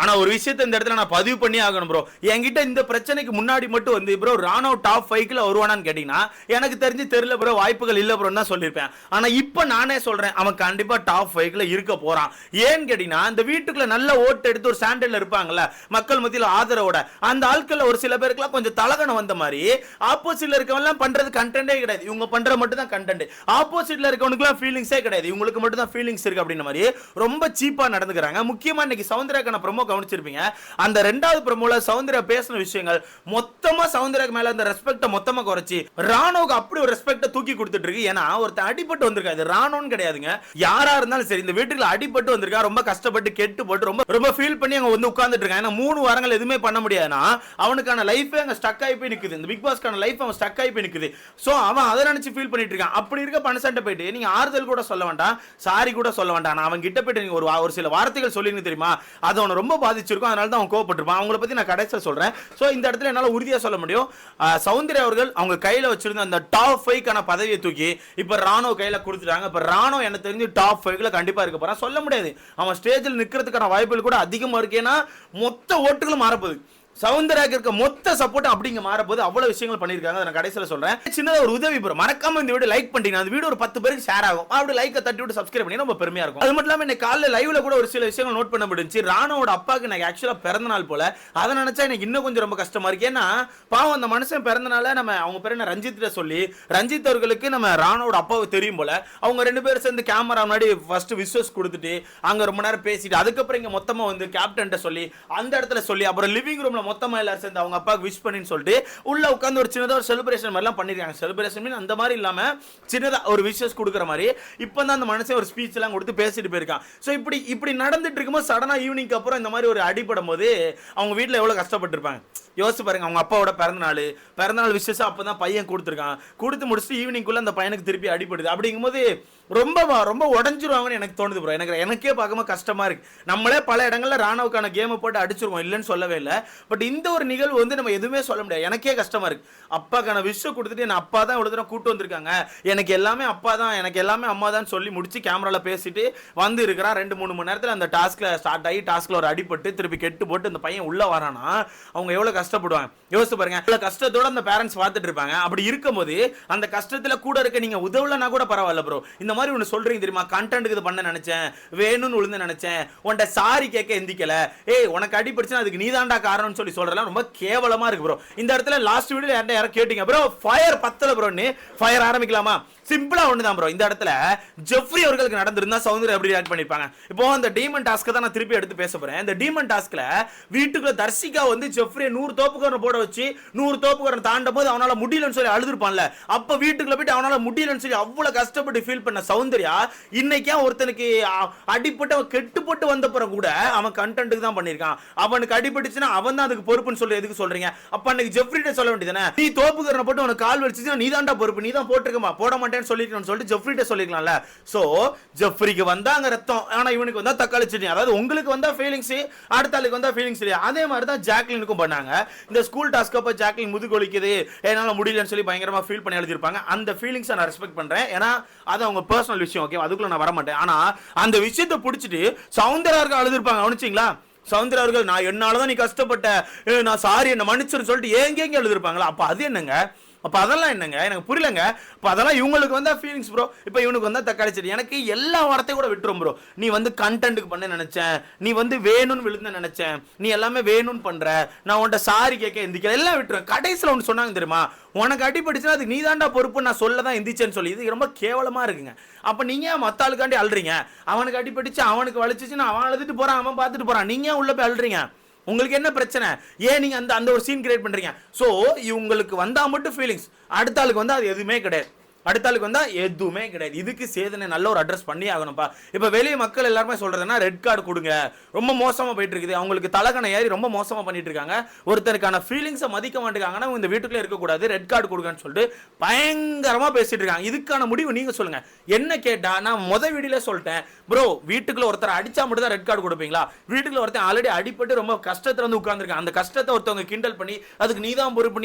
ஆனா ஒரு விஷயத்தை இந்த இடத்துல நான் பதிவு பண்ணி ஆகணும் ப்ரோ. என்கிட்ட இந்த பிரச்சனைக்கு முன்னாடி மட்டும் வந்து ப்ரோ ராணுவ டாப் 5ல வருவானான்னு கேட்டீங்கன்னா எனக்கு தெரிஞ்சு தெரியல ப்ரோ, வாய்ப்புகள் இல்ல ப்ரோன்னு தான் சொல்லியிருப்பேன். ஆனா இப்போ நானே சொல்றேன் அவன் கண்டிப்பா டாப் 5ல இருக்க போறான். ஏன்னு கேட்டீங்கன்னா இந்த வீட்டுக்குள்ள நல்ல ஓட்டு எடுத்து ஒரு ஸ்டாண்டர்ட்ல இருப்பாங்கல்ல, மக்கள் மத்தியில் ஆதரவோட, அந்த ஆட்கள் ஒரு சில பேருக்குலாம் கொஞ்சம் தலகணம் வந்த மாதிரி ஆப்போசிட்ல இருக்கவங்கலாம் பண்றது கண்டென்ட்டே கிடையாது, இவங்க பண்ற மட்டும் தான் கண்டென்ட். ஆப்போசிட்ல இருக்கவனுக்குலாம் ஃபீலிங்ஸே கிடையாது, இவங்களுக்கு மட்டும் தான் ஃபீலிங்ஸ் இருக்கு அப்படின்ற மாதிரி ரொம்ப சீப்பா நடந்துக்கிறாங்க. முக்கியமா இன்னைக்கு சௌந்தர்யாக்கான ப்ரோமோ கவனிச்சிருப்பீங்க. அந்த ரெண்டாவது ப்ரோமோல சௌந்தர்யா பேசின விஷயங்கள் மொத்தமா சௌந்தர்யாக்கு மேல அந்த ரெஸ்பெக்ட் மொத்தமா குறைச்சி ராணுவுக்கு அப்படி ஒரு ரெஸ்பெக்ட் தூக்கி கொடுத்துட்டு இருக்கு. ஏன்னா ஒருத்தன் அடிபட்டு வந்திருக்கா, இது ராணுன்னு கிடையாதுங்க, யாரா இருந்தாலும் சரி இந்த வீட்டுல அடிபட்டு வந்திருக்கா, ரொம்ப கஷ்டப்பட்டு கெட்டு போட்டு ரொம்ப ரொம்ப ஃபீல் பண்ணி அங்க வந்து உட்கார்ந்துட்டு இருக்கான். ஏன்னா 3 வாரங்கள் எதுவுமே பண்ண முடியாதுன்னா அவனுக்கான லைஃபே அங்க ஸ்டக் ஆகி போய் நிக்குது, இந்த பிக் பாஸ்க்கான லைஃப் அவன் ஸ்டக் ஆகி போய் நிக்குது. சோ அவன் அதை நினைச்சு ஃபீல் பண்ணிட்டு இருக்கான். அப்படி இருக்க பனசன்ட்ட போயிட்டு நீங்க ஆறுதல் கூட சொல்ல வேண்டாம், சாரி கூட சொல்ல வேண்டாம், அவன் கிட்ட போயிட்டு நீங்க ஒரு சில வார்த்தைகள் சொல்லிங்க தெரியுமா, அது அவனை ரொம்ப பாதிச்சிருக்கும், அதனால தான் அவன் கோவப்பட்டிருப்பான். அவங்கள பத்தி நான் கடைசியா சொல்றேன். சோ இந்த இடத்துல என்னால உறுதியா சொல்ல முடியும், சௌந்தர்யா அவர்கள் அவங்க கையில வச்சிருந்த அந்த டாப் 5க்கான பதவியை தூக்கி இப்ப ராணுவ கையில கொடுத்துட்டாங்க. இப்ப ராணுவ எனக்கு தெரிஞ்சு டாப் 5ல கண்டிப்பா இருக்க போறான். சொல்ல முடியாது, அவன் ஸ்டேஜில் நிக்கிறதுக்கான வாய்ப்புகள் கூட அதிகமா இருக்கு. ஏன்னா மொத்த ஓட்டுகளும் மாறப்போகுது, சௌந்தர்யாக்கு இருக்க மொத்த சப்போர்ட் அப்படிங்க மாறப்போது, அவ்வளவு விஷயங்கள் பண்ணிருக்காங்க. நான் கடைசியில சொல்றேன், சின்னதா ஒரு உதவி ப்ரோ, மறக்காம இந்த வீடியோ லைக் பண்ணிட்டீங்க, அந்த வீடியோ ஒரு 10 பேருக்கு ஷேர் ஆகும், அப்படி லைக்கை தட்டி விட்டு சப்ஸ்கிரைப் பண்ணி ரொம்ப பெருமையா இருக்கும். அது மட்டும் இல்லாம இன்னைக்கு காலையில லைவ்ல கூட ஒரு சில விஷயங்கள் நோட் பண்ண முடிஞ்சு, ராணுவோட அப்பாவுக்கு எனக்கு ஆக்சுவலா பிறந்த நாள் போல, அதை நினைச்சா எனக்கு இன்னும் கொஞ்சம் ரொம்ப கஷ்டமா இருக்கு. ஏன்னா பாவம் அந்த மனுஷன் பிறந்த நாள நம்ம அவங்க பேர் என்ன ரஞ்சித் சொல்லி, ரஞ்சித் அவர்களுக்கு நம்ம ராணுவோட அப்பாவை தெரியும் போல, அவங்க 2 பேரும் சேர்ந்து கேமரா முன்னாடி ஃபர்ஸ்ட் விஸ்வஸ் கொடுத்துட்டு அங்க ரொம்ப நேரம் பேசிட்டு அதுக்கப்புறம் இங்க மொத்தமா வந்து கேப்டன் சொல்லி அந்த இடத்துல சொல்லி அப்புறம் லிவிங் ரூம்ல மொத்தமா எல்லாரும் சேர்ந்து அவங்க அப்பாக்கு விஷ் பண்ணின்னு சொல்லிட்டு உள்ள உட்கார்ந்து ஒரு சின்னதா ஒரு செலிப்ரேஷன் மாதிரிலாம் பண்ணிருக்காங்க. செலிப்ரேஷன் மீன் அந்த மாதிரி இல்லாம சின்னதா ஒரு விஷஸ் கொடுக்குற மாதிரி இப்பதான் அந்த மனுஷன் ஒரு ஸ்பீச் எல்லாம் கொடுத்து பேசிட்டு போயிருக்கான். ஸோ இப்படி நடந்துட்டு இருக்கும்போது சடனா ஈவினிங் அப்புறம் இந்த மாதிரி ஒரு அடிபடும் போது அவங்க வீட்டில் எவ்வளவு கஷ்டப்பட்டு இருப்பாங்க யோசிச்சு பாருங்க. அவங்க அப்பாவோட பிறந்தநாள் விஷஸ் அப்பதான் பையன் கொடுத்துருக்கான், கொடுத்து முடிச்சுட்டு ஈவினிங்குள்ள அந்த பையனுக்கு திருப்பி அடிபடுது. அப்படிங்கும்போது ரொம்ப ரொம்ப உடஞ்சிருவாங்கன்னு எனக்கு தோணுது ப்ரோ. எனக்கே பார்க்கும்போது கஷ்டமா இருக்கு. நம்மளே பல இடங்கள்ல ராணுவுக்கான கேமை போட்டு அடிச்சிருவோம், இல்லைன்னு சொல்லவே இல்லை. பட் இந்த ஒரு நிகழ்வு வந்து நம்ம எதுவுமே சொல்ல முடியாது, எனக்கே கஷ்டமா இருக்கு. அப்பாக்கான விஷயம் கொடுத்துட்டு என் அப்பா தான் இவ்வளவு தூரம் கூட்டு வந்திருக்காங்க, எனக்கு எல்லாமே அப்பா தான், எனக்கு எல்லாமே அம்மா தான் சொல்லி முடிச்சு கேமரால பேசிட்டு வந்து இருக்கிறான். 2-3 மணி நேரத்தில் அந்த டாஸ்க்ல ஸ்டார்ட் ஆகி டாஸ்க்ல ஒரு அடிபட்டு திருப்பி கெட்டு போட்டு அந்த பையன் உள்ள வரானா அவங்க எவ்வளவு கஷ்டப்படுவாங்க யோசிச்சு பாருங்க. இவ்வளவு கஷ்டத்தோட அந்த பேரண்ட்ஸ் பார்த்துட்டு இருப்பாங்க. அப்படி இருக்கும்போது அந்த கஷ்டத்துல கூட இருக்க நீங்க உதவலனா கூட பரவாயில்ல ப்ரோ. இந்த மாதிரி ஒன்று சொல்றீங்க தெரியுமா, கண்டென்ட்க்கு இது பண்ண நினைச்சேன், வேணும்னு விழுந்து நினைச்சேன், உன்ட சாரி கேட்க எந்திக்கல, ஏய் உனக்கு அடிபடிச்சுனா அதுக்கு நீதான்டா காரணம்னு சொல்லி சொல்றலாம் ரொம்ப கேவலமா இருக்கு ப்ரோ. இந்த இடத்துல லாஸ்ட் வீடியோல யாரும் கேட்டீங்க ப்ரோ ஃபயர் பத்தல ப்ரோன்னு, ஃபயர் ஆரம்பிக்கலாமா? சிம்பிளா ஒண்ணுதான் ப்ரோ. இந்த இடத்துல ஜெஃப்ரி அவர்களுக்கு நடந்திருந்தா சௌந்தர்யா எப்படி ரியாக்ட் பண்ணிருப்பாங்க? இப்போ அந்த டீமன் டாஸ்க் தான் நான் திருப்பி எடுத்து பேச போறேன். இந்த டீமன் டாஸ்க்ல வீட்டுக்குள்ள தர்சிகா வந்து ஜெஃப்ரி 100 தோப்புக்காரன் போட வச்சு 100 தோப்புக்காரன் தாண்டும் போது அவனால முடியலன்னு சொல்லி அழுதுருப்பான்ல, அப்ப வீட்டுக்குள்ள போயிட்டு அவனால முடியலன்னு சொல்லி அவ்வளவு கஷ்டப்பட்டு ஃபீல் பண்ண சௌந்தர்யா இன்னைக்கு ஒருத்தனுக்கு அடிப்பட்டு அவன் கெட்டு போட்டு வந்த பிறகு கூட அவன் கண்டென்ட்க்கு தான் பண்ணிருக்கான். அவனுக்கு அடிபட்டுச்சுன்னா அவன் தான் அதுக்கு பொறுப்புன்னு சொல்லி எதுக்கு சொல்றீங்க? அப்ப அன்னைக்கு ஜெஃப்ரிட்ட சொல்ல வேண்டியதானே, நீ தோப்புக்காரனை போட்டு உனக்கு கால் வலிச்சுச்சுன்னா நீ தான்டா பொறுப்பு, நீ தான் போட்டுருக்கமா, போட மாட்டேன் சொல்லிட்டு ஜெஃப்ரிட்ட சொல்லிக்கலாம்ல. சோ ஜெஃப்ரிக்கு வந்தாங்க ரத்தம், ஆனா இவனுக்கு வந்தா தக்காளி சட்னி. அதாவது உங்களுக்கு வந்தா ஃபீலிங்ஸ், அடுத்த ஆளுக்கு வந்தா ஃபீலிங்ஸ் இல்லையா? அதே மாதிரி தான் ஜாக்லினுக்கும் பண்ணாங்க. இந்த ஸ்கூல் டாஸ்க் அப்ப ஜாக்லின் முதுகொலிக்குது என்னால முடியலன்னு சொல்லி பயங்கரமா ஃபீல் பண்ணி எழுதிருப்பாங்க. அந்த ஃபீலிங்ஸை நான் ரெஸ்பெக்ட் பண்றேன், ஏன்னா அது அவங்க பர்சனல் விஷயம், ஓகே, அதுக்குள்ள நான் வர மாட்டேன். ஆனா அந்த விஷயத்தை பிடிச்சிட்டு சௌந்தர்யா அழுதுருப்பாங்க, கவனிச்சிங்களா? சௌந்தர்யா அவர்கள் நான் என்னாலதான் நீ கஷ்டப்பட்ட, நான் சாரி என்ன மன்னிச்சுன்னு சொல்லிட்டு ஏங்க எழுதிருப்பாங்களா? அப்ப அது என்னங்க? அப்ப அதெல்லாம் என்னங்க எனக்கு புரியலங்க. அப்ப அதெல்லாம் இவங்களுக்கு வந்தா ஃபீலிங்ஸ் ப்ரோ, இப்ப இவனுக்கு வந்தா தக்காளி சரி. எனக்கு எல்லா வார்த்தையும் கூட விட்டுரும் ப்ரோ. நீ வந்து கண்டென்ட்க்கு பண்ண நினைச்சேன், நீ வந்து வேணும்னு விழுந்த நினைச்சேன், நீ எல்லாமே வேணும்னு பண்ற, நான் உன்ட சாரி கேட்க எந்திக்கல, எல்லாம் விட்டுரும். கடைசியில் ஒன்று சொன்னாங்க தெரியுமா, உனக்கு அடிபடிச்சுன்னா அதுக்கு நீ தாண்டா பொறுப்பு, நான் சொல்லதான் எந்திச்சேன்னு சொல்லி. இது ரொம்ப கேவலமா இருக்குங்க. அப்ப நீங்க மத்த ஆளுக்காண்டி அழுறீங்க, அவனுக்கு அடிபடிச்சு அவனுக்கு வலிச்சுச்சுன்னு அவன் அழுதுட்டு போறான், அவன் பார்த்துட்டு போறான், நீங்க உள்ள போய் அழுறீங்க. உங்களுக்கு என்ன பிரச்சனை? ஏன் நீங்க அந்த ஒரு சீன் கிரியேட் பண்றீங்க? சோ இவங்களுக்கு வந்தா மட்டும் ஃபீலிங்ஸ், அடுத்த ஆளுக்கு வந்தா அது எதுவுமே கிடையாது, அடுத்த ஆளுக்கு வந்தா எதுவுமே கிடையாது. இதுக்கு சேதனை நல்ல ஒரு அட்ரஸ் பண்ணி ஆகணும்ப்பா. இப்ப வெளியே மக்கள் எல்லாருமே சொல்றதுன்னா ரெட் கார்டு கொடுங்க, ரொம்ப மோசமா போயிட்டு இருக்குது, அவங்களுக்கு தலகணை ஏறி ரொம்ப மோசமா பண்ணிட்டு இருக்காங்க, ஒருத்தருக்கான ஃபீலிங்ஸை மதிக்க மாட்டேங்காங்கன்னா இந்த வீட்டுக்குள்ளே இருக்கக்கூடாது, ரெட் கார்டு கொடுங்கன்னு சொல்லிட்டு பயங்கரமா பேசிட்டு இருக்காங்க. இதுக்கான முடிவு நீங்க சொல்லுங்க. என்ன கேட்டா நான் வீடியோல சொல்லிட்டேன் ப்ரோ, வீட்டுக்குள்ள ஒருத்தர் அடிச்சா மட்டும் தான் ரெட் கார்டு கொடுப்பீங்களா? வீட்டுக்குள்ள ஒருத்தர் ஆல்ரெடி அடிப்பட்டு ரொம்ப கஷ்டத்துல வந்து உட்கார்ந்துருக்காங்க, அந்த கஷ்டத்தை ஒருத்தவங்க கிண்டல் பண்ணி அதுக்கு நீதான்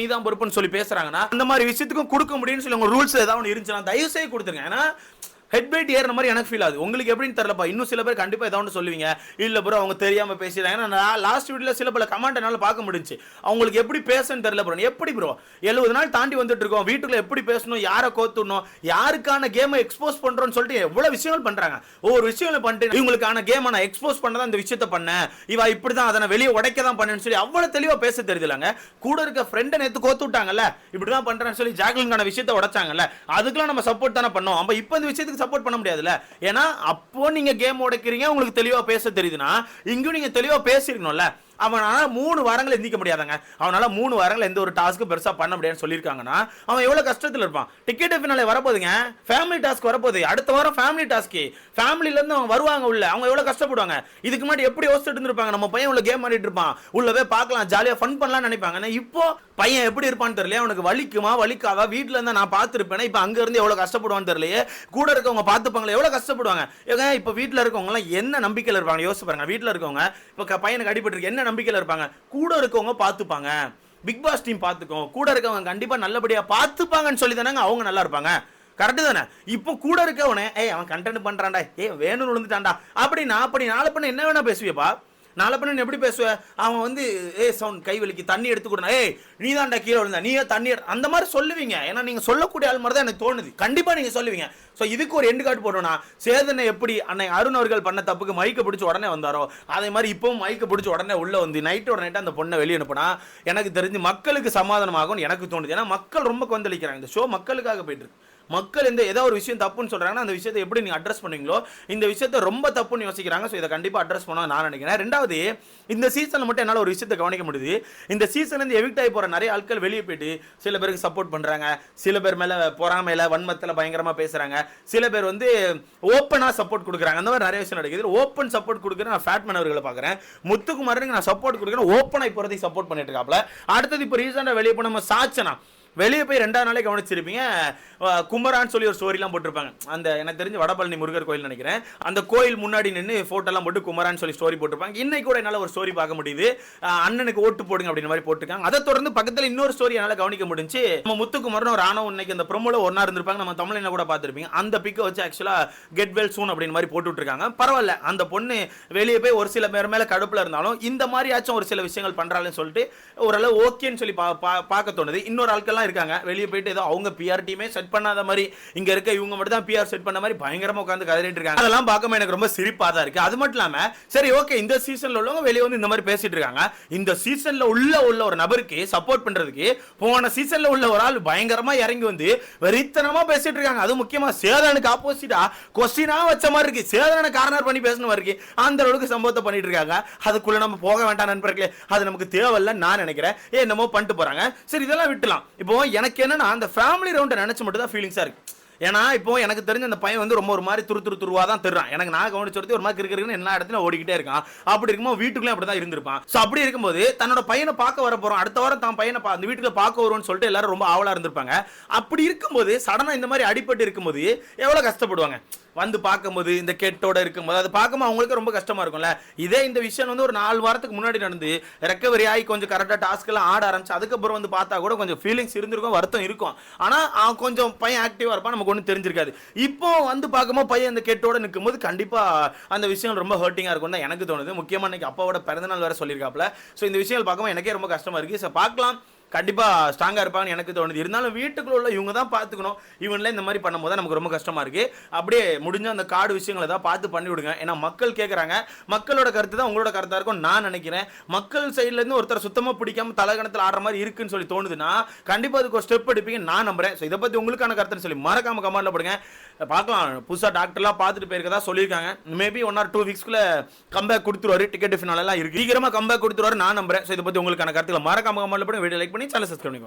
பொறுப்புன்னு சொல்லி பேசுறாங்கன்னா அந்த மாதிரி விஷயத்துக்கும் கொடுக்க முடியும்னு சொல்லி உங்க ரூல்ஸ் ஏதாவது இருந்துச்சுன்னா தயவு செய்து கொடுத்துருங்க. ஏன்னா ஹெட் வெயிட் ஏறின மாதிரி எனக்கு ஃபீல் ஆகுது. உங்களுக்கு எப்படின்னு தெரியலப்பா. இன்னும் சில பேர் கண்டிப்பா ஏதாவது சொல்லுவீங்க, இல்ல ப்ரோ அவங்க தெரியாம பேசிடுறாங்க. நான் லாஸ்ட் வீடியோல சில பல கமெண்ட் என்னால பார்க்க முடிஞ்சுச்சு. அவங்களுக்கு எப்படி பேசன்னு தெரியல ப்ரோ. எப்படி ப்ரோ 70 நாள் தாண்டி வந்துட்டு இருக்கோம், வீட்டுக்குள்ள எப்படி பேசணும், யாரை கோத்துடணும், யாருக்கான கேமை எக்ஸ்போஸ் பண்றோம்னு சொல்லிட்டு எவ்வளவு விஷயங்கள் பண்றாங்க. ஒவ்வொரு விஷயங்களை பண்ணிட்டு இவங்களுக்கான கேமை நான் எக்ஸ்போஸ் பண்ணதான் இந்த விஷயத்தை பண்ணேன், இவ இப்படிதான் அதை வெளியே உடைக்க தான் பண்ணேன்னு சொல்லி அவ்வளவு தெளிவா பேச தெரியுதுலங்க. கூட இருக்க ஃப்ரெண்டை நேத்து கோத்து விட்டாங்கல்ல, இப்படிதான் பண்றேன்னு சொல்லி ஜாக்லின்கான விஷயத்தை உடைச்சாங்கல்ல, அதுக்கெல்லாம் நம்ம சப்போர்ட் தானே பண்ணோம். அப்ப இப்ப இந்த விஷயத்துக்கு சப்போர்ட் பண்ண முடியாதுல்ல. ஏன்னா அப்போ நீங்க கேம் உடைக்கிறீங்க, உங்களுக்கு தெளிவா பேச தெரியுதுன்னா இங்கேயும் நீங்க தெளிவா பேசிருக்கணும்ல. அவனால 3 வாரங்கள் எந்திக்க முடியாதாங்க. அவனால 3 வாரங்கள் எந்த ஒரு டாஸ்க் பெருசா பண்ண முடியாதுன்னு சொல்லியிருக்காங்கன்னா அவன் எவ்வளவு கஷ்டத்துல இருப்பான். டிக்கெட் ஃபினாலே வரப்போகுதுங்க, ஃபேமிலி டாஸ்க் வரப்போகுது, அடுத்த வாரம் ஃபேமிலி டாஸ்க், ஃபேமிலில இருந்து அவங்க வருவாங்க உள்ள, அவங்க எவ்வளவு கஷ்டப்படுவாங்க. இதுக்கு முன்னாடி எப்படி யோசிச்சுட்டு இருந்திருப்பாங்க, நம்ம பையன் உள்ள கேம் ஆடிட்டு இருப்பான், உள்ள போய் பார்க்கலாம் ஜாலியா ஃபன் பண்ணலாம்னு நினைப்பாங்க. இப்போ பையன் எப்படி இருப்பான்னு தெரியல, அவனுக்கு வலிக்குமா வலிக்காதா, வீட்டுல இருந்தா நான் பார்த்துருப்பேன், இப்ப அங்க இருந்து எவ்வளவு கஷ்டப்படுவான்னு தெரியலையே, கூட இருக்கவங்க பார்த்துப்பாங்களே எவ்வளவு கஷ்டப்படுவாங்க. இப்ப வீட்டுல இருக்கவங்க எல்லாம் என்ன நம்பிக்கையில இருப்பாங்க யோசிச்சு பாருங்க. வீட்டுல இருக்கவங்க இப்ப பையனுக்கு அடிபட்டு இருக்கு, என்ன நம்பிக்கையில இருப்பாங்க, கூட இருக்கவங்க பார்த்துப்பாங்க, பிக் பாஸ் டீம் பார்த்துக்கோங்க, கூட இருக்கவங்க கண்டிப்பா நல்லபடியா பார்த்துப்பாங்கன்னு சொல்லி தானே அவங்க நல்லா இருப்பாங்க. கரெக்ட் தானே? இப்போ கூட இருக்கவனே அவன் கண்டென்ட் பண்றான்டா, வேணும்னு விழுந்துட்டான்டா அப்படின்னா அப்படி நாளை பண்ண என்ன வேணா பேசுவியப்பா. நாளை பண்ண எப்படி பேசுவ, அவன் வந்து சவுண்ட் கை வலிக்கு தண்ணி எடுத்து கொடுனா, நீ தான்டா கீழே விழுந்தா, நீயே தண்ணி அந்த மாதிரி சொல்லுவீங்க. ஏன்னா நீங்க சொல்லக்கூடிய ஆள் மாதிரி தான் எனக்கு தோணுது. கண்டிப்பா நீங்க சொல்லுவீங்க. ஸோ இதுக்கு ஒரு எண்டு கார்டு போட்டோம்னா, சேதனை எப்படி அன்னை அருண் அவர்கள் பண்ண தப்புக்கு மைக்க பிடிச்சி உடனே வந்தாரோ, அதே மாதிரி இப்பவும் மைக்க பிடிச்சி உடனே உள்ள வந்து நைட்டோட நைட்டு அந்த பொண்ணை வெளியே அனுப்புனா எனக்கு தெரிஞ்சு மக்களுக்கு சமாதானமாகும் எனக்கு தோணுது. ஏன்னா மக்கள் ரொம்ப கொந்தளிக்கிறாங்க. இந்த ஷோ மக்களுக்காக போயிட்டு இருக்கு. மக்கள் ஏதோ ஒரு விஷயம் தப்புன்னு சொல்றாங்கன்னா அந்த விஷயத்தை எப்படி நீங்க அட்ரஸ் பண்ணுவீங்களோ, இந்த விஷயத்தை ரொம்ப தப்புன்னு யோசிக்கிறாங்க. ஸோ இதை கண்டிப்பா அட்ரஸ் பண்ண நான் நினைக்கிறேன். ரெண்டாவது, இந்த சீசன்ல மட்டும் என்னால் ஒரு விஷயத்தை கவனிக்க முடியுது. இந்த சீசன்ல இருந்து எவிக்ட் ஆகி போற நிறைய ஆட்கள் வெளியே போயிட்டு சில பேருக்கு சப்போர்ட் பண்றாங்க, சில பேர் மேல பொறாமையில வன்மத்தில் பயங்கரமா பேசுறாங்க, சில பேர் வந்து ஓப்பனா சப்போர்ட் கொடுக்குறாங்க. அந்த மாதிரி நிறைய விஷயம் நடக்குது. ஓப்பன் சப்போர்ட் கொடுக்குற நான் ஃபேட்மேன் அவர்களை பார்க்குறேன், முத்துக்குமாருக்கு நான் சப்போர்ட் கொடுக்குறேன், ஓப்பனா இப்போதைக்கு சப்போர்ட் பண்ணிட்டு இருக்காப்ல. அடுத்தது இப்போ ரீசெண்டாக வெளியே போன நம்ம சாச்சனா வெளியே போய் 2வது நாளே கவனிச்சிருப்பீங்க, குமரான்னு சொல்லி ஒரு ஸ்டோரிலாம் போட்டிருப்பாங்க. அந்த எனக்கு தெரிஞ்சு வடபழனி முருகர் கோயில் நினைக்கிறேன், அந்த கோயில் முன்னாடி நின்று போட்டோலாம் போட்டு குமரான்னு சொல்லி ஸ்டோரி போட்டிருப்பாங்க. இன்னைக்கு கூட என்னால் ஒரு ஸ்டோரி பார்க்க முடியுது, அண்ணனுக்கு ஓட்டு போடுங்க அப்படின்ற மாதிரி போட்டிருக்காங்க. அதை தொடர்ந்து பக்கத்தில் இன்னொரு ஸ்டோரி என்னால் கவனிக்க முடிஞ்சு, நம்ம முத்துக்குமரன் ஒரு ஆணவம் இன்னைக்கு அந்த ப்ரோமோல ஒன்னா இருந்திருப்பாங்க, நம்ம தமிழ்ல கூட பார்த்துருப்பீங்க. அந்த பிக்கை வச்சு ஆக்சுவலா கெட் வெல் சூன் அப்படின்னு மாதிரி போட்டு விட்டுருக்காங்க. பரவாயில்ல, அந்த பொண்ணு வெளியே போய் ஒரு சில பேர் மேல கடுப்புல இருந்தாலும் இந்த மாதிரியாச்சும் ஒரு சில விஷயங்கள் பண்றாங்கன்னு சொல்லிட்டு ஓரளவு ஓகேன்னு சொல்லி பார்க்க தோணுது. இன்னொரு ஆட்கள்லாம் இருக்காங்க வெளியே போயிட்டு ஏதோ அவங்க பிஆர் டீமே செட் பண்ணாத மாதிரி, இங்க இருக்க இவங்க மட்டும் தான் பிஆர் செட் பண்ண மாதிரி பயங்கரமா உட்கார்ந்து கதறிட்டு இருக்காங்க. அதெல்லாம் பார்க்கும்போது எனக்கு ரொம்ப சிரிப்பா தான் இருக்கு. அது மட்டும் இல்லாம சரி ஓகே, இந்த சீசன்ல உள்ளவங்க வெளியே வந்து இந்த மாதிரி பேசிட்டு இருக்காங்க. இந்த சீசன்ல உள்ள ஒரு நபருக்கு சப்போர்ட் பண்றதுக்கு போன சீசன்ல உள்ள ஒரு ஆள் பயங்கரமா இறங்கி வந்து வெறித்தனமா பேசிட்டு இருக்காங்க. அது முக்கியமா சேதனுக்கு ஆப்போசிட்டா கொஸ்டினா வச்ச மாதிரி இருக்கு, சேதனை கார்னர் பண்ணி பேசணும் மாதிரி இருக்கு. அந்த அளவுக்கு சம்பவத்தை பண்ணிட்டு இருக்காங்க. அதுக்குள்ள நம்ம போக வேண்டாம் நண்பர்களே, அது நமக்கு தேவையில்லை நான் நினைக்கிறேன். என்னமோ பண்ணிட்டு போறாங்க. சரி இதெல்லாம் விட்டுலாம். இப்போ எனக்கு என்னன்னா அந்த ஃபேமிலி ரவுண்டை நினைச்சு மட்டும் தான் ஃபீலிங்ஸா இருக்கு. ஏன்னா இப்போ எனக்கு தெரிஞ்ச அந்த பையன் வந்து ரொம்ப ஒரு மாதிரி துருவா தான் தருறான். எனக்கு நான் கவனிச்சு ஒரு மாதிரி இருக்குன்னு எல்லா இடத்துலையும் ஓடிக்கிட்டே இருக்கான். அப்படி இருக்கும்போது வீட்டுக்குள்ளே அப்படி தான் இருந்திருப்பான். ஸோ அப்படி இருக்கும்போது தன்னோட பையனை பார்க்க வர போறோம், அடுத்த வாரம் தான் பையனை அந்த வீட்டுக்கு பார்க்க வருவோம்னு சொல்லிட்டு எல்லாரும் ரொம்ப ஆவலா இருந்திருப்பாங்க. அப்படி இருக்கும்போது சடனா இந்த மாதிரி அடிபட்டு இருக்கும்போது எவ்வளவு கஷ்டப்படுவாங்க. வந்து பார்க்கும்போது இந்த கெட்டோட இருக்கும்போது அது பார்க்கும்போது அவங்களுக்கு ரொம்ப கஷ்டமா இருக்கும்ல. இதே இந்த விஷயம் வந்து ஒரு 4 வாரத்துக்கு முன்னாடி நடந்து ரெக்கவரி ஆகி கொஞ்சம் கரெக்டாக டாஸ்க் எல்லாம் ஆட ஆரம்பிச்சு அதுக்கப்புறம் வந்து பார்த்தா கூட கொஞ்சம் ஃபீலிங்ஸ் இருந்திருக்கும், வருத்தம் இருக்கும். ஆனால் கொஞ்சம் பையன் ஆக்டிவா இருப்பான், நமக்கு ஒன்றும் தெரிஞ்சிருக்காது. இப்போ வந்து பார்க்கும்போது பையன் இந்த கெட்டோட நிற்கும்போது கண்டிப்பா அந்த விஷயம் ரொம்ப ஹர்ட்டிங்கா இருக்கும் தான் எனக்கு தோணுது. முக்கியமா இன்னைக்கு அப்பாவோட பிறந்தநாள் வேற சொல்லியிருக்காப்ல. ஸோ இந்த விஷயங்கள் பார்க்கும்போது எனக்கே ரொம்ப கஷ்டமா இருக்கு. ஸோ பார்க்கலாம், கண்டிப்பா ஸ்ட்ராங்கா இருப்பாங்கன்னு எனக்கு தோணுது. இருந்தாலும் வீட்டுக்குள்ள உள்ள இவங்க தான் பார்த்துக்கணும். இவன்ல இந்த மாதிரி பண்ணும்போது நமக்கு ரொம்ப கஷ்டமா இருக்கு. அப்படியே முடிஞ்ச அந்த கார்டு விஷயங்களை தான் பார்த்து பண்ணி விடுங்க. ஏன்னா மக்கள் கேட்கறாங்க, மக்களோட கருத்து தான் உங்களோட கருத்தா இருக்கும் நான் நினைக்கிறேன். மக்கள் சைட்ல இருந்து ஒருத்தர் சுத்தமா பிடிக்காம தலகணத்தில் ஆடுற மாதிரி இருக்குன்னு சொல்லி தோணுதுன்னா கண்டிப்பா அதுக்கு ஒரு ஸ்டெப் எடுப்பீங்க நான் நம்புறேன். ஸோ இதை பத்தி உங்களுக்கான கருத்துன்னு சொல்லி மறக்காம கமெண்ட்ல போடுங்க. பார்க்கலாம், புதுசா டாக்டர்லாம் பார்த்துட்டு போயிருக்கதா சொல்லியிருக்காங்க. மேபி 1 or 2 வீக்ஸ்க்குள்ள கம்பேக் கொடுத்துருவாரு. டிக்கெட் ஃபினால எல்லாம் இருக்கு, சீக்கிரமா கம்பேக் கொடுத்துருவாரு நான் நம்புறேன். ஸோ இதை பத்தி உங்களுக்கான கருத்துக்களை மறக்காம கமெண்ட்ல போடுங்க. வீடியோ லைக் பண்ணி சேனல் சப்ஸ்கிரைப் பண்ணிக்கோங்க.